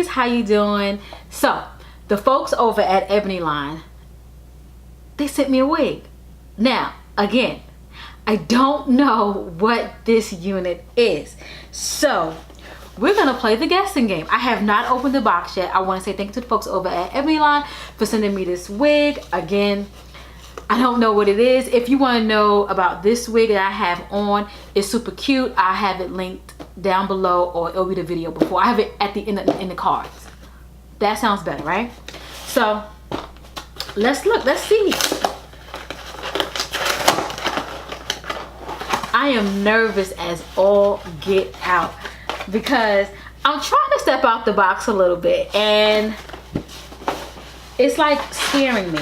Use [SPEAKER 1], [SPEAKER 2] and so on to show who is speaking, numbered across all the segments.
[SPEAKER 1] how you doing? So the folks over at Ebonyline, they sent me a wig. Now again, I don't know what this unit is, so we're gonna play the guessing game. I have not opened the box yet. I want to say thank you to the folks over at Ebonyline for sending me this wig. Again, I don't know what it is. If you want to know about this wig that I have on, it's super cute. I have it linked down below, or it'll be the video before. I have it at the end in the cards. That sounds better, right? So let's look, let's see. I am nervous as all get out because I'm trying to step out the box a little bit and it's like scaring me.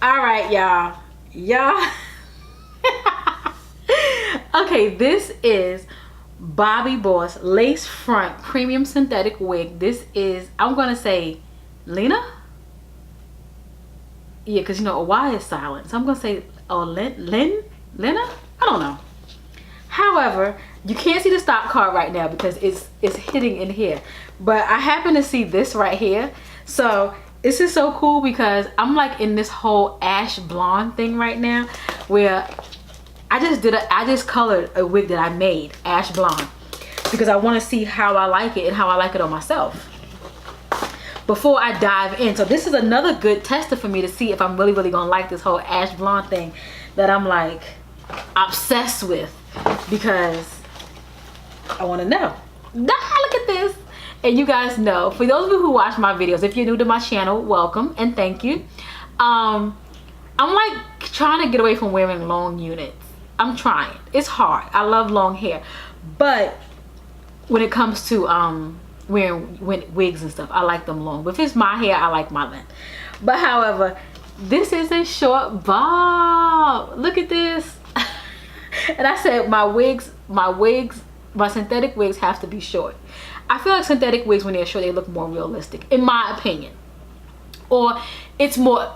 [SPEAKER 1] All right, y'all. Okay, this is Bobbi Boss lace front premium synthetic wig. This is, I'm gonna say Lyna. Yeah, because you know a Y is silent, so I'm gonna say Lyna. I don't know. However, you can't see the stock card right now because it's hitting in here, but I happen to see this right here. So this is so cool because I'm like in this whole ash blonde thing right now, where I just colored a wig that I made ash blonde because I want to see how I like it and how I like it on myself before I dive in. So this is another good tester for me to see if I'm really gonna like this whole ash blonde thing that I'm like obsessed with, because I want to know. Look at this. And you guys know, for those of you who watch my videos, if you're new to my channel, welcome and thank you. I'm like trying to get away from wearing long units. I'm trying. It's hard. I love long hair, but when it comes to wearing wigs and stuff, I like them long. But if it's my hair, I like my length. But however, this is a short bob. Look at this. And I said my synthetic wigs have to be short. I feel like synthetic wigs, when they're short, they look more realistic, in my opinion, or it's more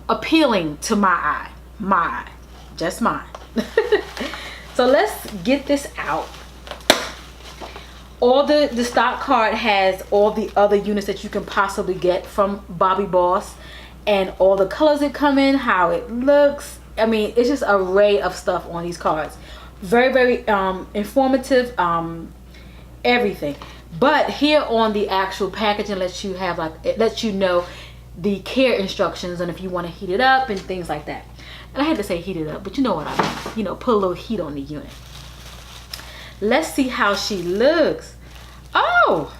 [SPEAKER 1] appealing to my eye, just mine. So let's get this out. All the stock card has all the other units that you can possibly get from Bobbi Boss, and all the colors that come in, how it looks. I mean, it's just an array of stuff on these cards. Very informative, everything. But here on the actual packaging lets you have, like, it lets you know the care instructions and if you want to heat it up and things like that. And I had to say heat it up, but you know what I mean. You know, put a little heat on the unit. Let's see how she looks. Oh,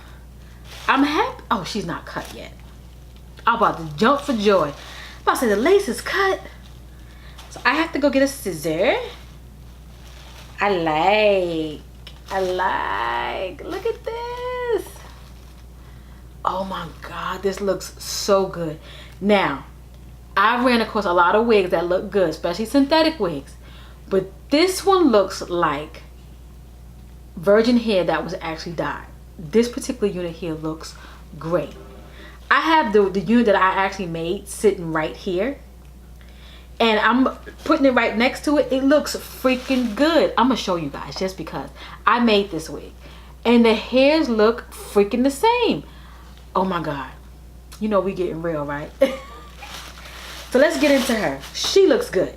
[SPEAKER 1] I'm happy. Oh, she's not cut yet. I'm about to jump for joy. I'm about to say the lace is cut. So I have to go get a scissor. I like, look at this. Oh my God, this looks so good. Now, I ran across a lot of wigs that look good, especially synthetic wigs, but this one looks like virgin hair that was actually dyed. This particular unit here looks great. I have the unit that I actually made sitting right here, and I'm putting it right next to it. It looks freaking good. I'm gonna show you guys just because I made this wig, and the hairs look freaking the same. Oh my God, you know we getting real, right? So let's get into her. She looks good.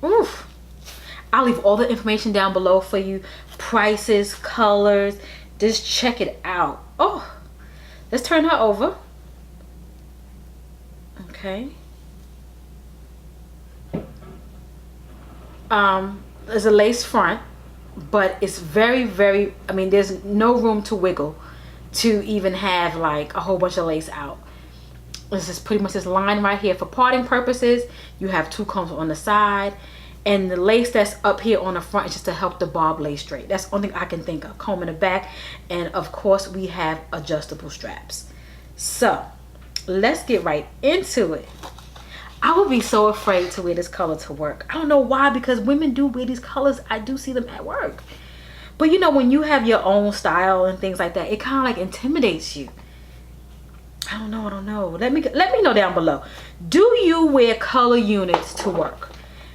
[SPEAKER 1] Oof. I'll leave all the information down below for you. Prices, colors, just check it out. Oh, let's turn her over. Okay. There's a lace front, but it's very, I mean, there's no room to wiggle to even have like a whole bunch of lace out. This is pretty much this line right here for parting purposes. You have two combs on the side, and the lace that's up here on the front is just to help the bob lay straight. That's the only thing I can think of. Comb in the back, and of course we have adjustable straps. So let's get right into it. I would be so afraid to wear this color to work. I don't know why, because women do wear these colors. I do see them at work. But you know, when you have your own style and things like that, it kind of like intimidates you. I don't know. Let me know down below. Do you wear color units to work?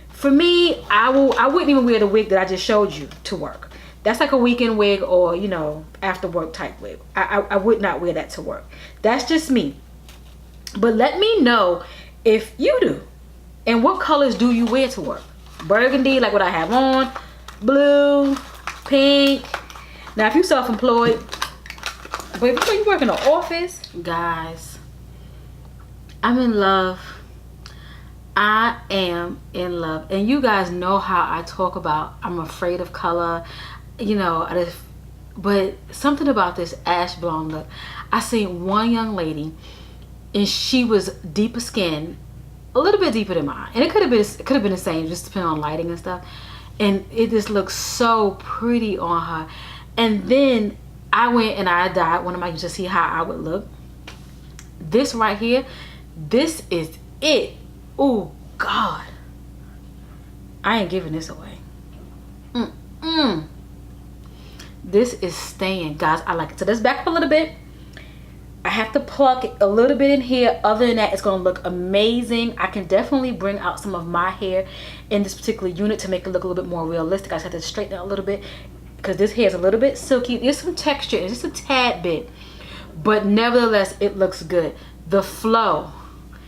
[SPEAKER 1] For me, I wouldn't even wear the wig that I just showed you to work. That's like a weekend wig or, you know, after work type wig. I would not wear that to work. That's just me. But let me know if you do. And what colors do you wear to work? Burgundy, like what I have on. Blue, pink. Now, if you're self-employed, but if you work in an office, guys, I'm in love. I am in love. And you guys know how I talk about I'm afraid of color. You know, but something about this ash blonde look. I seen one young lady and she was deeper skin, a little bit deeper than mine. And it could have been the same, just depending on lighting and stuff. And it just looks so pretty on her. And then I went and I dyed one of my, to see how I would look. This right here, this is it. Oh God, I ain't giving this away. This is staying, guys. I like it. So let's back up a little bit. I have to pluck a little bit in here. Other than that, it's going to look amazing. I can definitely bring out some of my hair in this particular unit to make it look a little bit more realistic. I just have to straighten it a little bit because this hair is a little bit silky. There's some texture, it's just a tad bit, but nevertheless, it looks good. The flow,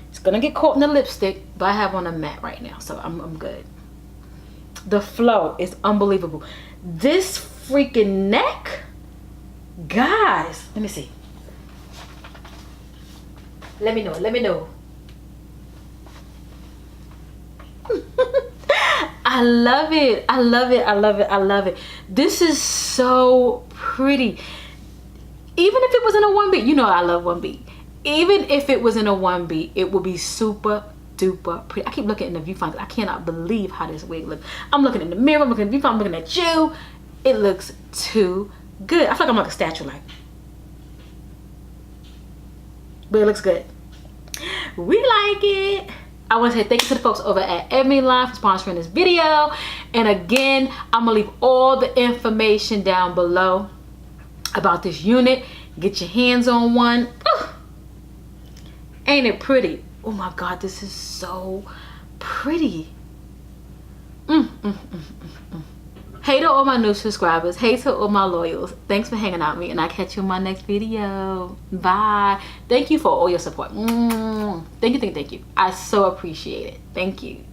[SPEAKER 1] it's gonna get caught in the lipstick, but I have on a matte right now, so I'm good. The flow is unbelievable. This freaking neck, guys, let me see. Let me know. I love it. This is so pretty. Even if it was in a 1B, you know I love 1B. Even if it was in a 1B, it would be super duper pretty. I keep looking in the viewfinder. I cannot believe how this wig looks. I'm looking in the mirror, I'm looking in the viewfinder, I'm looking at you. It looks too good. I feel like I'm like a statue, like. But it looks good. We like it. I want to say thank you to the folks over at Ebonyline for sponsoring this video. And again, I'm gonna leave all the information down below about this unit. Get your hands on one. Ooh. Ain't it pretty? Oh my God, this is so pretty. Hey to all my new subscribers. Hey to all my loyals. Thanks for hanging out with me, and I'll catch you in my next video. Bye. Thank you for all your support. Thank you. I so appreciate it. Thank you.